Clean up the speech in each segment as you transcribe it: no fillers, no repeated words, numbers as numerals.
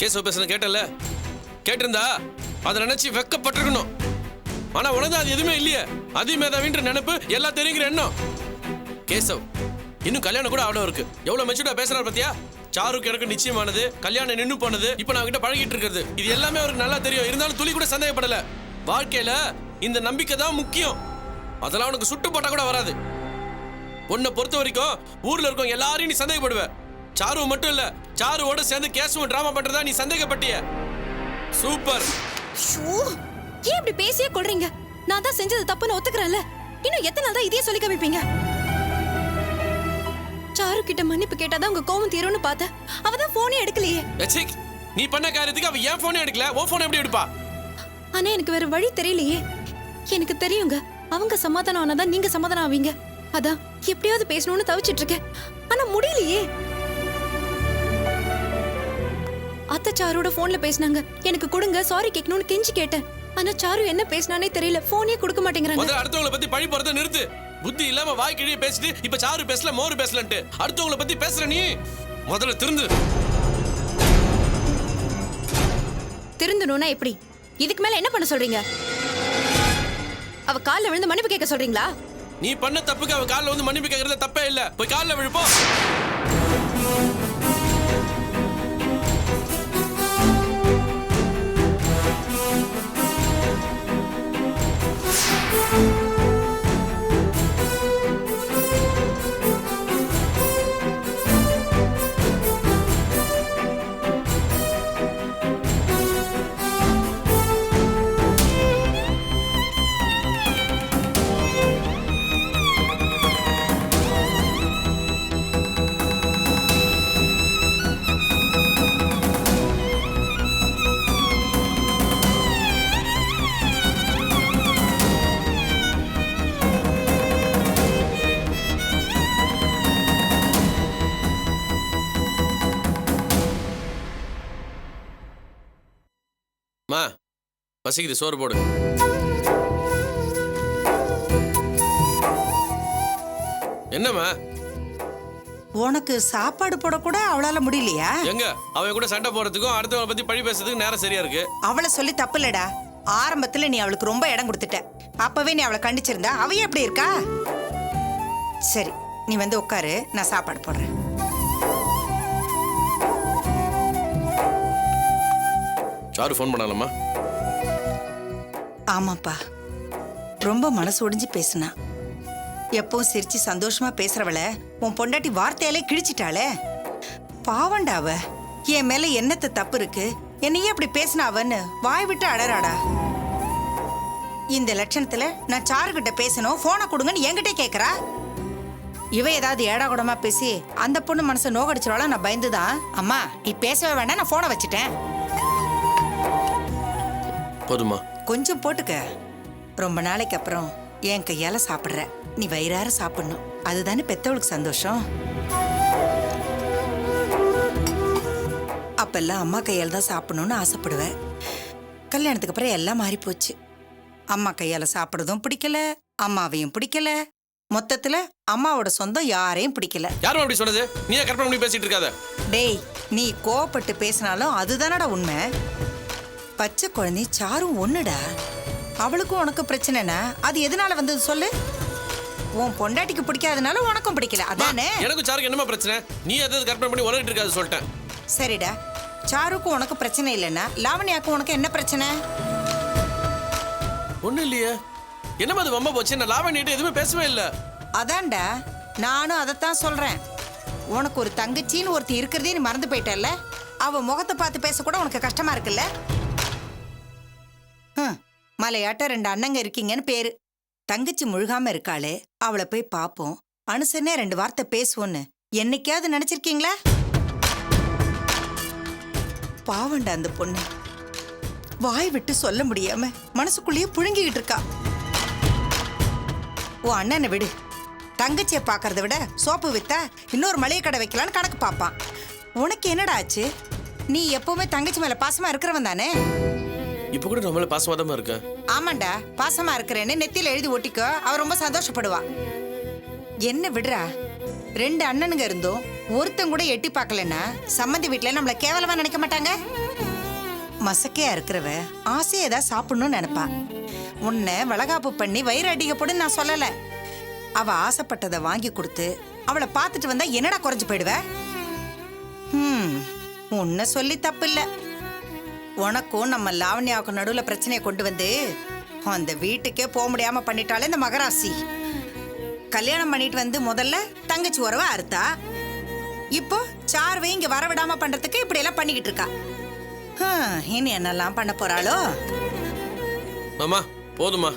கேசவ பேசுன கேட்டல, கேட்டிருந்தா அதை நினைச்சு வெக்கப்பட்டிருக்கணும். ஆனா உனக்கு அது எதுவுமே இல்லையே. அதிமேதாவின்ற நினைப்பு எல்லாம் தெரியுங்கிற எண்ணம். கேசவ் இன்னும் கல்யாணம் கூட அவ்வளோ இருக்கு. எவ்வளவு மெச்சூர்டா பேசுறாரு பத்தியா? சாருக்கு எனக்கு நிச்சயமானது, கல்யாணம் நின்னு போனது, இப்ப நான் கிட்ட பழகிட்டு இருக்கிறது, இது எல்லாமே அவருக்கு நல்லா தெரியும். இருந்தாலும் துளி கூட சந்தேகப்படல. வாழ்க்கையில இந்த நம்பிக்கை தான் முக்கியம். அதெல்லாம் உனக்கு சுட்டு போட்டா கூட வராது. உன்னை பொறுத்த வரைக்கும் ஊர்ல இருக்கவங்க எல்லாரையும் நீ சந்தேகப்படுவ. சாரு மட்டும் இல்ல, சாருவோட சேர்ந்து கேசவும் டிராமா பண்றதா நீ சந்தேகப்பட்டிய. சூப்பர். ஏன் இப்படி பேசியே கொள்றீங்க? நான் தான் செஞ்சது தப்புன்னு ஒத்துக்கிறேன்ல. இன்னும் எத்தனை நாள் தான் இதையே சொல்லி காமிப்பீங்க? சாரு கிட்ட மன்னிப்பு கேட்டாதான் உங்க கோவம் தீரும்னு பார்த்தேன். அவதான் போனே எடுக்கலையே. நீ பண்ண காரியத்துக்கு அவ ஏன் போனே எடுக்கல? ஓ போன் எப்படி எடுப்பா? ஆனா எனக்கு வேற வழி தெரியலையே. எனக்கு தெரியுங்க, அவங்க சமாதானம் ஆனாதான் நீங்க சமாதானம் ஆவீங்க. அதான் எப்படியாவது பேசணும்னு தவிச்சிட்டு இருக்கேன். ஆனா முடியலையே. அத்தை சாரோட போன்ல பேசினாங்க. எனக்கு கொடுங்க, சாரி கேட்கணும்னு கெஞ்சி கேட்டேன். ஆனா சாரு என்ன பேசினானே தெரியல. போனே கொடுக்க மாட்டேங்கிறாங்க. அடுத்தவங்கள பத்தி பழி போறத நிறுத்து. புத்தி இல்லாம வாய் கிழியே பேசிட்டு இப்ப சாரு பேசல மோரு பேசலன்ட்டு அடுத்தவங்கள பத்தி பேசுற நீ முதல்ல திருந்து. திருந்தணும்னா எப்படி? இதுக்கு மேல என்ன பண்ண சொல்றீங்க? அவ கால்ல விழுந்து மன்னிப்பு கேட்க சொல்றீங்களா? நீ பண்ண தப்புக்கு அவ கால்ல வந்து மன்னிப்பு கேட்கறது தப்பே இல்ல. போய் கால்ல விழுப்போ. மா பசிக்குது, சோறு போடு. என்னம்மா? உனக்கு சாப்பாடு போட கூட அவளால முடியலையா? எங்க அவ கூட சண்டை போறதுக்கும் அடுத்தவளை பத்தி பழி பேசுறதுக்கு நேரம் சரியா இருக்கு. அவளை சொல்லி தப்பு இல்லடா. ஆரம்பத்துல நீ அவளுக்கு ரொம்ப இடம் கொடுத்துட்ட. அப்பவே நீ அவளை கண்டிச்சிருந்தா அவையே எப்படி இருக்கா? சரி, நீ வந்து உட்காரு, நான் சாப்பாடு போடுறேன். சாரு ஃபோன் பண்ணலாமா? ஆமாப்பா, ரொம்ப மனசு ஒடிஞ்சு பேசுனா. எப்பவும் சிரிச்சு சந்தோஷமா பேசுறவள உன் பொண்டாட்டி வார்த்தையாலே கிழிச்சிட்டாளே. பாவண்டா அவ. என் மேல என்னத்த தப்பு இருக்கு, என்னையே அப்படி பேசினாவன்னு வாய் விட்டு அடறாடா. இந்த லட்சணத்துல நான் சாருகிட்ட பேசணும், போனை கொடுங்கன்னு என்கிட்ட கேக்குறா. இவ ஏதாவது ஏடா கூடமா பேசி அந்த பொண்ணு மனசை நோகடிச்சிருவாளா நான் பயந்துதான். அம்மா நீ பேசவே வேண்டாம், நான் போனை வச்சுட்டேன். போதுமா? கொஞ்சம் போட்டுக்க. ரொம்ப நாளைக்கு அப்புறம் என் கையால சாப்பிடுற. நீ வயிறார சாப்பிடணும், அதுதானே பெத்தவளுக்கு சந்தோஷம். அப்பெல்லாம் அம்மா கையால தான் சாப்பிடணும்னு ஆசைப்படுவேன். கல்யாணத்துக்கு அப்புறம் எல்லாம் மாறி போச்சு. அம்மா கையால சாப்பிடுறதும் பிடிக்கல, அம்மாவையும் பிடிக்கல. மொத்தத்துல அம்மாவோட சொந்தம் யாரையும் பிடிக்கல. யாரும் அப்படி சொன்னது? நீ ஏன் கற்பனை பண்ணி பேசிட்டு இருக்காத? டேய், நீ கோவப்பட்டு பேசினாலும் அதுதானடா உண்மை. பச்சை குழந்தை சாரும் ஒண்ணுடா. அவளுக்கும் உனக்கு பிரச்சனைனா அது எதனால வந்தது சொல்லு? உன் பொண்டாட்டிக்கு பிடிக்காதனால உனக்கும் பிடிக்கல, அதானே? எனக்கு சாருக்கு என்னமா பிரச்சனை? நீ எதாவது கற்பனை பண்ணி உலகிட்டு இருக்காது சொல்லிட்டேன். சரிடா, சாருக்கும் உனக்கு பிரச்சனை இல்லைன்னா லாவண்யாக்கும் உனக்கு என்ன பிரச்சனை? ஒண்ணு இல்லையே. என்னமா அது வம்ப போச்சு? நான் லாவண்யிட்ட எதுவுமே பேசவே இல்லை. அதான்டா, நானும் அதைத்தான் சொல்றேன். உனக்கு ஒரு தங்கச்சின்னு ஒருத்தி இருக்கிறதே நீ மறந்து போயிட்டல்ல. அவ முகத்தை பார்த்து பேச கூட உனக்கு கஷ்டமா இருக்குல்ல. மலையாட்ட 2 அண்ணங்க இருக்கீங்கன்னு பேரு. தங்கச்சி முழுகாம இருக்காளே, அவளை போய் பாப்போம், அனுசனே 2 வார்த்தை பேசுவோன்னு என்னைக்காவது நினைச்சிருக்கீங்களா? பாவண்டா அந்த பொண்ணு. வாய் விட்டு சொல்ல முடியாம மனசுக்குள்ளேயே புழுங்கிக்கிட்டு இருக்கா. ஓ அண்ணனை விடு. தங்கச்சியை பாக்குறத விட சோப்பு வித்தா இன்னொரு மளிகை கடை வைக்கலான்னு கணக்கு பாப்பான். உனக்கு என்னடா ஆச்சு? நீ எப்பவுமே தங்கச்சி மேல பாசமா இருக்கிறவன் தானே? இப்ப கூட நம்மள பாசமா தான் இருக்க. ஆமாண்டா, பாசமா இருக்கிறேன்னு நெத்தியில எழுதி ஒட்டிக்கோ, அவ ரொம்ப சந்தோஷப்படுவா. என்ன விடுறா, 2 அண்ணனுங்க இருந்தோம் ஒருத்தன் கூட எட்டி பார்க்கலன்னா சம்மந்தி வீட்டுல நம்மள கேவலமா நினைக்க மாட்டாங்க. மசக்கையா இருக்கிறவ ஆசையா ஏதாவது சாப்பிடணும்னு நினைப்பா. உன்னை வளகாப்பு பண்ணி வயிறு அடிக்க போடுன்னு நான் சொல்லல. அவ ஆசைப்பட்டதை வாங்கி கொடுத்து அவளை பார்த்துட்டு வந்தா என்னடா குறைஞ்சு போயிடுவ? உன்னை சொல்லி தப்பு இல்ல. உனக்கும் நம்ம லாவண்யாவுக்கு நடுவுல பிரச்சனையை கொண்டு வந்து அந்த வீட்டுக்கே போக முடியாம பண்ணிட்டாலே இந்த மகராசி. கல்யாணம் பண்ணிட்டு வந்து முதல்ல தங்கச்சி உறவை அறுத்தா, இப்போ சார்வை இங்க வரவிடாம பண்றதுக்கு இப்படி எல்லாம் பண்ணிக்கிட்டு இருக்கா. இனி என்னெல்லாம் பண்ண போறாளோ? மாமா போதுமா?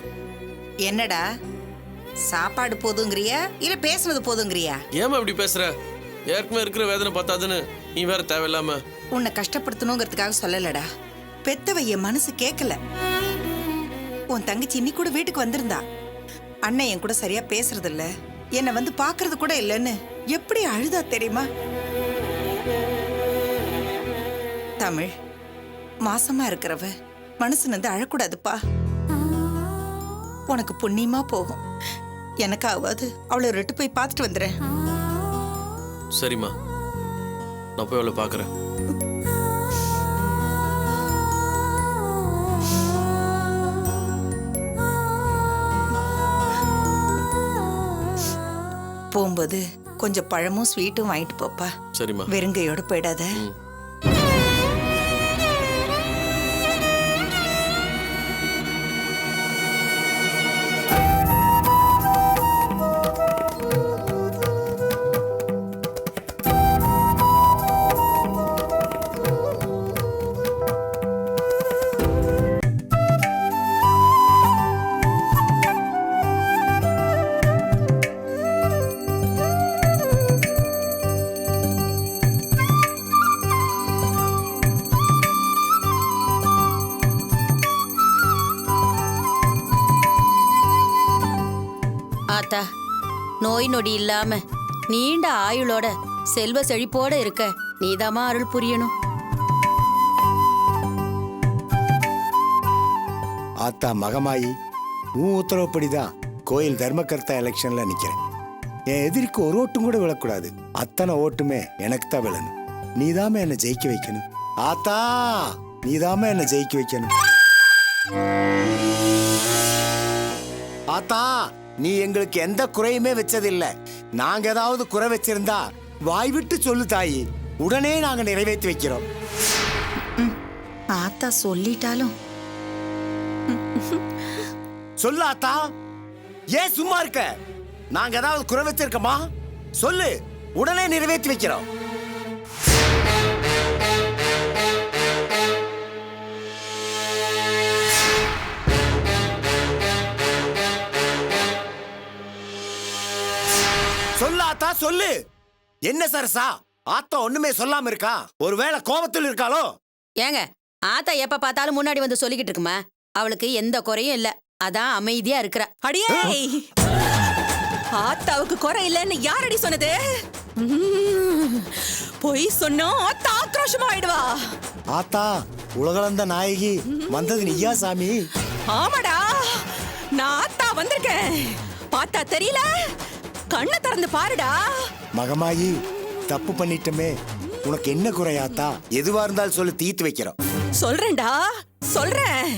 என்னடா சாப்பாடு போதுங்கிறியா இல்ல பேசுனது போதுங்கிறியா? ஏமா இப்படி பேசுற? ஏற்கனவே இருக்கிற வேதனை பார்த்தாதுன்னு நீ வேற தேவையில்லாம. உன்னை கஷ்டப்படுத்தணுங்கிறதுக்காக சொல்லலடா. பெத்தவ என் மனசு கேட்கல. உன் தங்கச்சி இன்னி கூட வீட்டுக்கு வந்திருந்தா. அண்ணன் என் கூட சரியா பேசுறது இல்ல, என்னை வந்து பாக்குறது கூட இல்லைன்னு எப்படி அழுதா தெரியுமா? தமிழ், மாசமா இருக்கிறவ மனசு வந்து அழக்கூடாதுப்பா. உனக்கு புண்ணியமா போகும். எனக்காவது அவளை ரெட்டு போய் பார்த்துட்டு வந்துடுறேன். சரிம்மா, நான் போய் அவளை பார்க்குறேன். போகும்போது கொஞ்சம் பழமும் ஸ்வீட்டும் வாங்கிட்டு போப்பா. சரிம்மா. வெறுங்கையோட போயிடாத. ஆத்தா, நோய் நொடி இல்லாம நீண்ட ஆயுளோட செல்வ செழிப்போட இருக்க நீதாமா அருள் புரியணும். ஆத்தா மகமாயி, உன் உத்தரவுப்படிதான் கோயில் தர்மகர்த்தா எலெக்ஷன்ல நிக்கிறேன். என் எதிரிக்கு ஒரு ஓட்டும் கூட விழக்கூடாது. அத்தனை ஓட்டுமே எனக்கு தான் விழணும். நீதாம என்னை ஜெயிக்க வைக்கணும். ஆத்தா, நீதாம என்னை ஜெயிக்க வைக்கணும். ஆத்தா, நீ எங்களுக்கு எந்த குறையுமே வச்சதில்ல. நாங்க ஏதாவது குறை வச்சிருந்தா வாய் விட்டு சொல்லு தாயி, உடனே நாங்க நிறைவேற்றி வைக்கிறோம். ஆத்தா சொல்லிட்டாலும் சொல்லு ஆத்தா, ஏன் சும்மா இருக்க? நாங்க ஏதாவது குறை வச்சிருக்கோமா? சொல்லு, உடனே நிறைவேற்றி வைக்கிறோம். சொல்லு ஆத்தா, சொல்லு. என்ன சரசா, ஆத்தா ஒண்ணுமே சொல்லாம இருக்கா? ஒருவேளை கோபத்தில் இருக்காளோ? ஏங்க, ஆத்தா எப்ப பார்த்தாலும் முன்னாடி வந்து சொல்லிக்கிட்டு இருக்குமா? அவளுக்கு எந்த குறையும் இல்ல, அதான் அமைதியா இருக்கிற. அடியே, ஆத்தாவுக்கு குறை இல்லைன்னு யாரடி சொன்னது? பொய் சொன்னா ஆத்தா ஆக்ரோஷமா ஆயிடுவா. ஆத்தா, உலகளந்த நாயகி வந்தது நீயா சாமி? ஆமாடா, நான் ஆத்தா வந்திருக்கேன். பார்த்தா தெரியல? கண்ணை திறந்து பாருடா. மகமாயி, தப்பு பண்ணிட்டமே. உனக்கு என்ன குறையாத்தா? எதுவா இருந்தாலும் சொல்லி தீர்த்து வைக்கிறோம். சொல்றேன்டா, சொல்றேன்.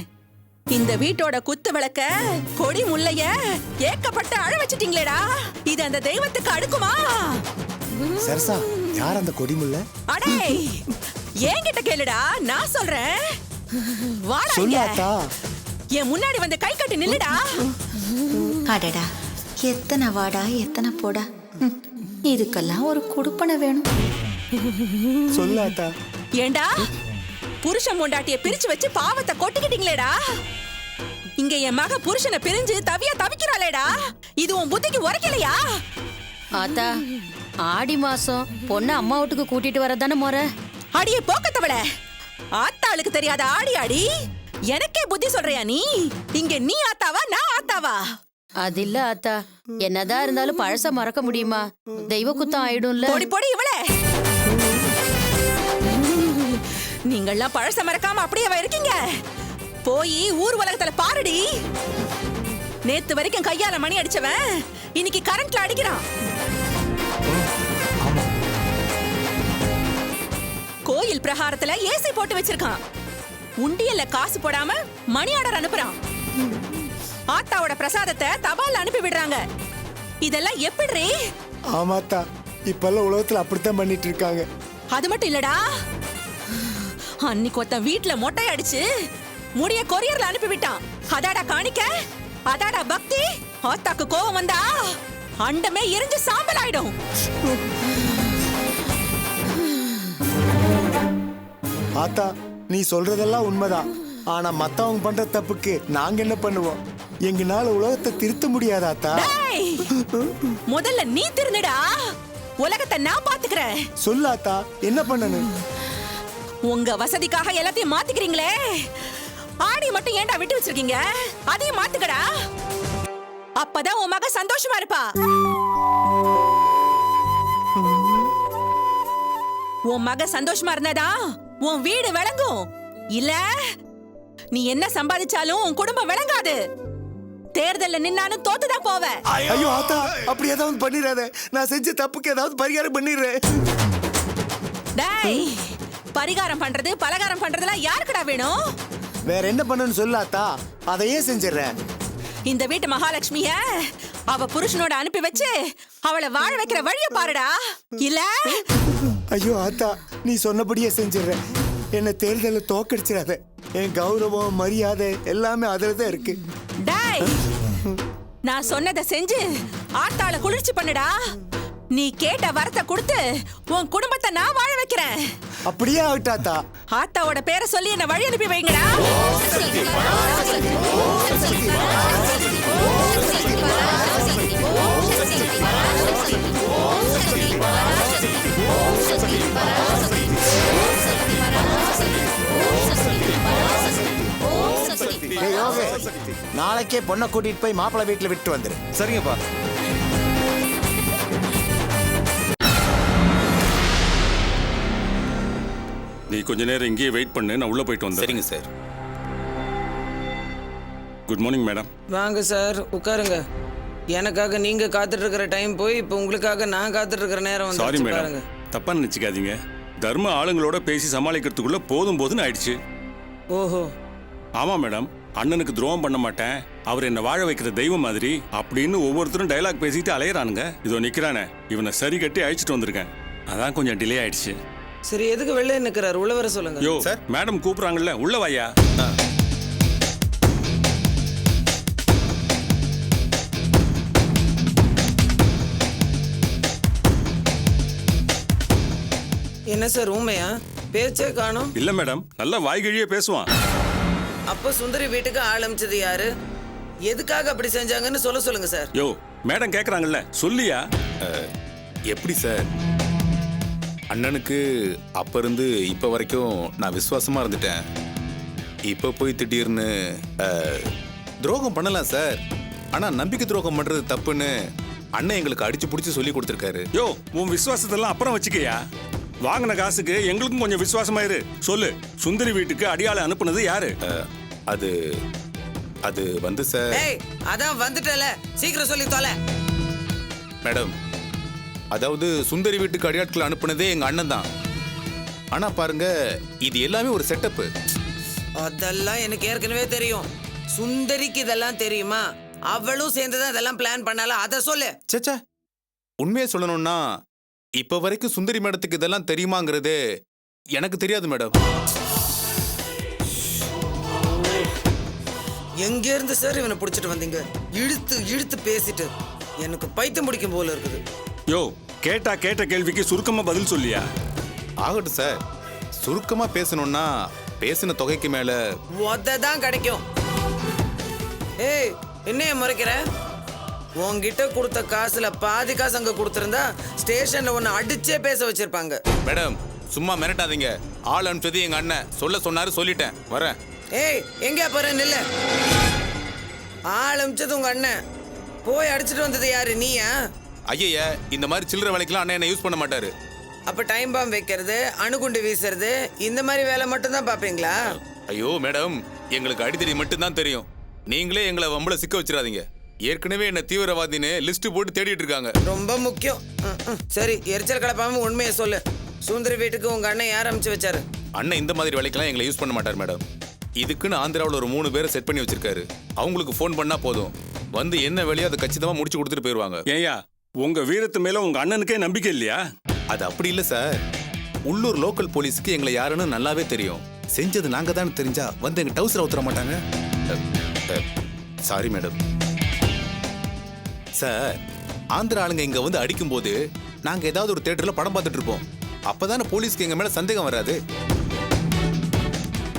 இந்த வீட்டோட குத்து விளக்க, கொடி முல்லைய ஏக்கப்பட்டு அழ வச்சிட்டீங்களேடா. இது அந்த தெய்வத்துக்கு அடுக்குமா? சரசா, யார் அந்த கொடிமுல்ல? அடே, என்கிட்ட கேளுடா, நான் சொல்றேன். வாடா இங்க. சொல்லாத்தா. என் முன்னாடி வந்து கை கட்டி நில்லுடா. அடடா, எத்தனை வாடா எத்தனை போடா. இதுக்கெல்லாம் ஒரு குடுப்பனை வேணும். சொல்லாத்தா. ஏண்டா, புருஷன் பொண்டாட்டிய பிரிச்சு வச்சு பாவத்தை கொட்டிக்கிட்டீங்களேடா. இங்க என் மக புருஷனை பிரிஞ்சு தவிக்கிறாளேடா. இது உன் புத்திக்கு உரைக்கலையா? ஆத்தா, ஆடி மாசம் பொண்ணு அம்மா வீட்டுக்கு கூட்டிட்டு வரதானே முறை. அடியே போக்கத்தவள, ஆத்தாளுக்கு தெரியாத ஆடி ஆடி எனக்கே புத்தி சொல்றியா நீ? இங்க நீ ஆத்தாவா, நான் ஆத்தாவா? அது இல்ல ஆத்தா, என்னதான் இருந்தாலும் பழச மறக்க முடியுமா? தெய்வ குத்தம் ஆயிடும்ல. பொடி பொடி இவளே, நீங்கள்லாம் பழச மறக்காம அப்படியே இருக்கீங்க. போய் ஊர் உலகத்துல பாருடி. நேத்து வரைக்கும் கையால மணி அடிச்சவன் இன்னைக்கு கரண்ட்ல அடிக்கிறான். கோயில் பிரகாரத்துல ஏசி போட்டு வச்சிருக்கான். உண்டியல்ல காசு போடாம மணி ஆர்டர் அனுப்புறான். ஆத்தாவோட பிரசாதத்தை தபால் அனுப்பி விடுறாங்க. இதெல்லாம் எப்படி? ஆமாத்தா, இப்பெல்லாம் உலகத்துல அப்படித்தான் பண்ணிட்டு இருக்காங்க. அது மட்டும் இல்லடா, அன்னைக்கு ஒருத்தன் வீட்டுல மொட்டை அடிச்சு முடிய கொரியர்ல அனுப்பி விட்டான். அதாடா காணிக்க, அதாடா பக்தி. ஆத்தாக்கு கோவம் வந்தா அண்டமே எரிஞ்சு சாம்பல் ஆயிடும். ஆத்தா, நீ சொல்றதெல்லாம் உண்மைதான். ஆனா மத்தவங்க பண்ற தப்புக்கு நாங்க என்ன பண்ணுவோம்? எங்கனால உலகத்தை திருத்த முடியாதாத்தா? டேய், முதல்ல நீ திருந்துடா. உலகத்தை நான் பாத்துக்கிறேன். சொல்லாத்தா, என்ன பண்ணணும்? உங்க வசதிக்காக எல்லாத்தையும் மாத்திக்கிறீங்களே, ஆடி மட்டும் ஏன்டா விட்டு வச்சிருக்கீங்க? அதையும் மாத்துக்கடா. அப்பதான் உன் மக சந்தோஷமா இருப்பா. உன் மக சந்தோஷமா இருந்தாதா உன் வீடு விளங்கும். இல்ல நீ என்ன சம்பாதிச்சாலும் உன் குடும்பம் விளங்காது. தேர்தல்ல நின்னாலும் தோத்துதான் போவ. ஐயோ ஆத்தா, அப்படி ஏதாவது பண்ணிடாத. நான் செஞ்ச தப்புக்கு ஏதாவது பரிகாரம் பண்ணிடுறேன். டேய், பரிகாரம் பண்றது பலகாரம் பண்றதெல்லாம் யாருக்குடா வேணும்? வேற என்ன பண்ணணும்னு சொல்லாத்தா, அதையே செஞ்சிடறேன். இந்த வீட்டு மகாலட்சுமிய அவ புருஷனோட அனுப்பி வச்சு அவளை வாழ வைக்கிற வழிய பாருடா. இல்ல ஐயோ ஆத்தா, நீ சொன்னபடியே செஞ்சிடறேன். என்ன தேர்தல தோக்கடிச்சிடாத. என் கௌரவம் மரியாதை எல்லாமே அதுலதான் இருக்கு. டேய், நான் சொன்னதை செஞ்சு ஆத்தாள குளிர்ச்சி பண்ணுடா. நீ கேட்ட வரத்தை கொடுத்து உன் குடும்பத்தை நான் வாழ வைக்கிறேன். அப்படியே ஆகட்டாத்தா. ஆத்தாவோட பேரை சொல்லி என்ன வழி அனுப்பி வைங்கடா. ஏய் யோகே, நாளைக்கே பொண்ணை கூட்டிட்டு போய் மாப்பிள்ளை வீட்டுல விட்டு வந்துரு. சரிங்கப்பா. நீ கொஞ்ச நேரம் இங்கேயே வெயிட் பண்ணு, நான் உள்ள போயிட்டு வந்தேன். சரிங்க சார். Good morning madam. வாங்க சார், உட்காருங்க. எனக்காக நீங்க காத்துட்டு இருக்கிற டைம் போய் இப்போ உங்களுக்காக நான் காத்துட்டு இருக்கிற நேரம் வந்து. சாரி மேடம், தப்பா நினைச்சுக்காதீங்க. தர்ம ஆளுங்களோட பேசி சமாளிக்கிறதுக்குள்ள போதும் போதுன்னு ஆயிடுச்சு. ஓஹோ. ஆமா மேடம், அண்ணனுக்கு துரோகம் பண்ண மாட்டேன், அவர் என்ன வாழ வைக்கிற தெய்வம் மாதிரி அப்படின்னு ஒவ்வொருத்தரும் டைலாக் பேசிட்டு அலையறானுங்க. இதோ நிக்கிறானே, இவனை சரி கட்டி அழைச்சிட்டு வந்திருக்கேன். அதான் கொஞ்சம் டிலே ஆயிடுச்சு. சரி, எதுக்கு வெளில நிக்கிறாரு? உள்ள வர சொல்லுங்க. யோ சார், மேடம் கூப்பிடுறாங்கல்ல, உள்ள வாயா. என்ன சார் ஊமையா? பேச்சே காணோம். இல்ல மேடம், நல்லா வாய்கழியே பேசுவான். அப்ப சுந்தரி வீட்டுக்கு ஆரம்பிச்சது யாரு? எதுக்காக அப்படி செஞ்சாங்கன்னு சொல்லுங்க சார். யோ மேடம் கேக்குறாங்கல்ல, சொல்லியா. எப்படி சார்? அண்ணனுக்கு அப்ப இருந்து இப்ப வரைக்கும் நான் விசுவாசமா இருந்துட்டேன். இப்ப போய் திடீர்னு துரோகம் பண்ணலாம் சார். ஆனா நம்பிக்கை துரோகம் பண்றது தப்புன்னு அண்ணன் எங்களுக்கு அடிச்சு புடிச்சு சொல்லி கொடுத்துருக்காரு. யோ, உன் விசுவாசத்தெல்லாம் அப்புறம் வச்சுக்கையா. வாங்கின காசுக்கு எங்களுக்கும் கொஞ்சம் விசுவாசமாயிரு. சொல்லு, சுந்தரி வீட்டுக்கு அடியாளை அனுப்புனது யாரு? அது அது வந்து சார். அதான் வந்துட்டல, சீக்கிரம் சொல்லி தொலை. மேடம், அதாவது சுந்தரி வீட்டுக்கு அடியாட்கள் அனுப்புனதே எங்க அண்ணன் தான். ஆனா பாருங்க, இது எல்லாமே ஒரு செட்டப். அதெல்லாம் எனக்கு ஏற்கனவே தெரியும். சுந்தரிக்கு இதெல்லாம் தெரியுமா? அவளும் சேர்ந்துதான் இதெல்லாம் பிளான் பண்ணால. அத சொல்லு. சேச்சே, உண்மையை சொல்லணும்னா இப்ப வரைக்கும் சுந்தரி மேடத்துக்கு இதெல்லாம் தெரியுமாங்கிறது எனக்கு தெரியாது மேடம். எங்க இருந்து சார் இவனை பிடிச்சிட்டு வந்தீங்க? இழுத்து இழுத்து பேசிட்டு எனக்கு பைத்தியம் முடிக்கும் போல இருக்குது. யோ, கேட்ட கேள்விக்கு சுருக்கமா பதில் சொல்லியா. ஆகட்டும் சார். சுருக்கமா பேசணும்னா பேசின தொகைக்கு மேல தான் கிடைக்கும். ஏய், என்னைய முறைக்கிற? உன்கிட்ட கொடுத்த காசுல பாதி காசு அங்க கொடுத்திருந்தா ஸ்டேஷன்ல ஒன்னு அடிச்சே பேச வச்சிருப்பாங்க. மேடம், சும்மா மிரட்டாதீங்க. ஆள் அனுப்பிச்சது எங்க அண்ணன். சொல்ல சொன்னாரு, சொல்லிட்டேன், வரேன். ஏய், எங்க போற? நில்ல. ஆள் அனுப்பிச்சது உங்க அண்ணன், போய் அடிச்சிட்டு வந்தது யாரு? நீயா? ஐயா, இந்த மாதிரி சில்லற வேலைக்கெல்லாம் அண்ணன் என்ன யூஸ் பண்ண மாட்டாரு. அப்ப டைம் பாம் வைக்கிறது, அணுகுண்டு வீசுறது, இந்த மாதிரி வேலை மட்டும் தான் பாப்பீங்களா? ஐயோ மேடம், எங்களுக்கு அடித்தடி மட்டும் தான் தெரியும். நீங்களே எங்களை வம்பள சிக்க வச்சிடாதீங்க. ஏற்கனவே என்ன தீவிரவாதின்னு லிஸ்ட் போட்டு தேடிட்டு இருக்காங்க. ரொம்ப முக்கியம். சரி, எரிச்சல் கலப்பாம உண்மையை சொல்லு. சுந்தரி வீட்டுக்கு உங்க அண்ணன் யார் அனுப்பிச்சு வச்சாரு? அண்ணன் இந்த மாதிரி வேலைக்கெல்லாம் எங்களை யூஸ் பண்ண மாட்டார் மேடம். இதுக்குன்னு ஆந்திராவில் ஒரு 3 பேரை செட் பண்ணி வச்சிருக்காரு. அவங்களுக்கு ஃபோன் பண்ணா போதும், வந்து என்ன வேலையோ அதை கச்சிதமா முடிச்சு கொடுத்துட்டு போயிடுவாங்க. ஏயா உங்க வீரத்து மேல உங்க அண்ணனுக்கே நம்பிக்கை இல்லையா? அது அப்படி இல்லை சார். உள்ளூர் லோக்கல் போலீஸுக்கு எங்களை யாருன்னு நல்லாவே தெரியும். செஞ்சது நாங்க தான் தெரிஞ்சா வந்து எங்க டவுசரை ஊத்துற மாட்டாங்க. Sorry madam. சார், ஆந்திரா ஆளுங்க இங்க வந்து அடிக்கும் போது நாங்க ஏதாவது ஒரு தியேட்டர்ல படம் பார்த்துட்டு இருப்போம். அப்பதானே போலீஸ்க்கு எங்க மேல சந்தேகம் வராது.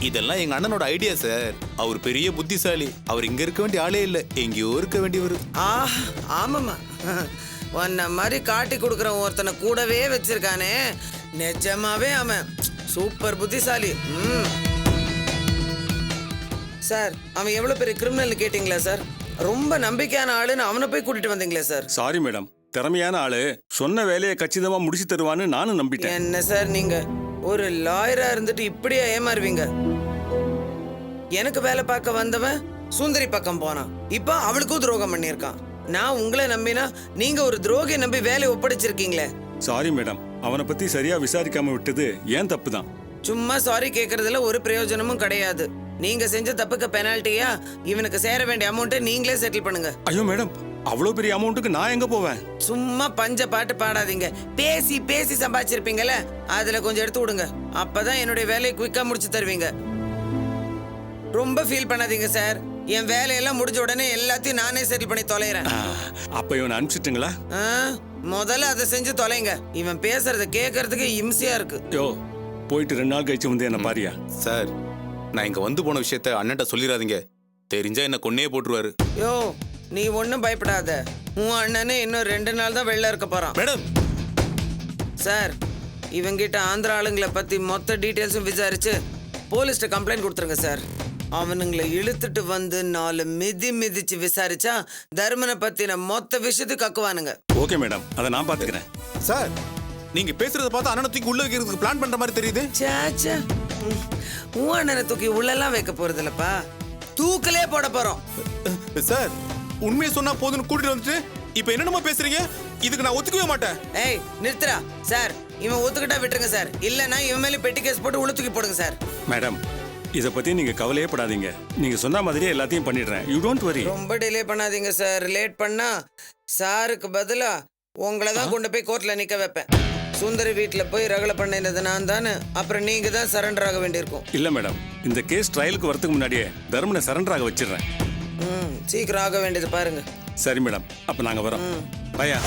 இதெல்லாம் எங்க அண்ணனோட ஐடியா சார். அவர் பெரிய புத்திசாலி. அவர் இங்க இருக்க வேண்டிய ஆளே இல்ல, எங்கேயோ இருக்க வேண்டியவர். ஆமாமா, உன்ன மாதிரி காட்டி கொடுக்குற ஒருத்தனை கூடவே வச்சிருக்கானே, நிஜமாவே அவன் சூப்பர் புத்திசாலி. சார், அவன் எவ்வளவு பெரிய கிரிமினல் கேட்டீங்களா சார்? ரொம்ப நம்பிக்கையான ஆளுன்னு அவனை போய் கூட்டிட்டு வந்தீங்களே சார். சாரி மேடம், திறமையான ஆளு, சொன்ன வேலையை கச்சிதமா முடிச்சு தருவான்னு நானும் நம்பிட்டேன். என்ன சார் நீங்க ஒரு லாயரா இருந்துட்டு இப்படியே ஏமாறுவீங்க? எனக்கு வேலை பார்க்க வந்தவன் சுந்தரி பக்கம் போனான், இப்ப அவளுக்கும் துரோகம் பண்ணியிருக்கான். நான் உங்களை நம்பினா நீங்க ஒரு துரோகியை நம்பி வேலையை ஒப்படைச்சிருக்கீங்களே. சாரி மேடம், அவனை பத்தி சரியா விசாரிக்காம விட்டது ஏன் தப்பு தான். சும்மா சாரி கேட்கறதுல ஒரு பிரயோஜனமும் கிடையாது. நீங்க செஞ்ச தப்புக்கு பெனால்ட்டியா இவனுக்கு சேர வேண்டிய அமௌண்ட்டை நீங்களே செட்டில் பண்ணுங்க. ஐயோ மேடம், அவ்வளோ பெரிய அமௌண்ட்டுக்கு நான் எங்க போவேன்? சும்மா பஞ்ச பாட்டு பாடாதீங்க. பேசி பேசி சம்பாதிச்சிருப்பீங்கல்ல, அதுல கொஞ்சம் எடுத்து விடுங்க. அப்பதான் என்னுடைய வேலையை குயிக்கா முடிச்சு தருவீங்க. ரொம்ப ஃபீல் பண்ணாதீங்க சார். என் வேலையெல்லாம் முடிஞ்ச உடனே எல்லாத்தையும் நானே செட்டில் பண்ணி தொலைகிறேன். அப்ப இவனை அனுப்பிச்சிட்டுங்களா? முதல்ல அதை செஞ்சு தொலைங்க. இவன் பேசுறத கேட்கறதுக்கு இம்சையா இருக்கு. யோ, போயிட்டு 2 நாள் கழிச்சு வந்து என்ன பாரியா? சார், நான் இங்க வந்து போன விஷயத்த அண்ணன்ட்ட சொல்லிடாதீங்க. தெரிஞ்சா என்ன கொன்னே போட்டுருவாரு. யோ, நீ ஒன்னும் பயப்படாத. உன் அண்ணனே இன்னும் 2 நாள் தான் வெளில இருக்க போறான். மேடம் சார், இவங்கிட்ட ஆந்திரா ஆளுங்களை பத்தி மொத்த டீட்டெயில்ஸும் விசாரிச்சு போலீஸ்ட கம்ப்ளைண்ட் கொடுத்துருங்க சார். அவனுங்களை இழுத்துட்டு வந்து 4 மிதிச்சு விசாரிச்சா தர்மனை பத்தின மொத்த விஷயத்துக்கு கக்குவானுங்க. ஓகே மேடம், அதை நான் பாத்துக்கிறேன். சார், நீங்க பேசுறத பார்த்து அண்ணனை தூக்கி உள்ள வைக்கிறதுக்கு பிளான் பண்ற மாதிரி தெரியுது. சாச்சா, உன் அண்ணனை தூக்கி உள்ளெல்லாம் வைக்க போறது இல்லப்பா, தூக்கலே போட போறோம். சார், உண்மையை சொன்னா போதுன்னு கூட்டிட்டு வந்துட்டு இப்ப என்னென்னமோ பேசுறீங்க. இதுக்கு நான் ஒத்துக்கவே மாட்டேன். ஏய், நிறுத்துறா சார். இவன் ஒத்துக்கிட்டா விட்டுருங்க சார், இல்லைன்னா இவன் மேலே பெட்டி கேஸ் போட்டு உள்ள தூக்கி போடுங்க சார். மேடம், இதை பத்தி நீங்க கவலையே படாதீங்க. நீங்க சொன்ன மாதிரியே எல்லாத்தையும் பண்ணிடுறேன். You don't worry. ரொம்ப டிலே பண்ணாதீங்க சார். லேட் பண்ணா சாருக்கு பதிலா உங்களை தான் கொண்டு போய் கோர்ட்ல நிக்க வைப்பேன். சுந்தரி வீட்டுல போய் ரகலை பண்ணினது நான் தானே, அப்புறம் நீங்க தான் சரண்டர் ஆக வேண்டியிருக்கும். இல்ல மேடம், இந்த கேஸ் ட்ரையலுக்கு வரதுக்கு முன்னாடியே தர்மனை சரண்டர் ஆக வச்சிடுறேன். சீக்கிரம் ஆக வேண்டியது பாருங்க. சரி மேடம், அப்ப நாங்க வரோம். பையா.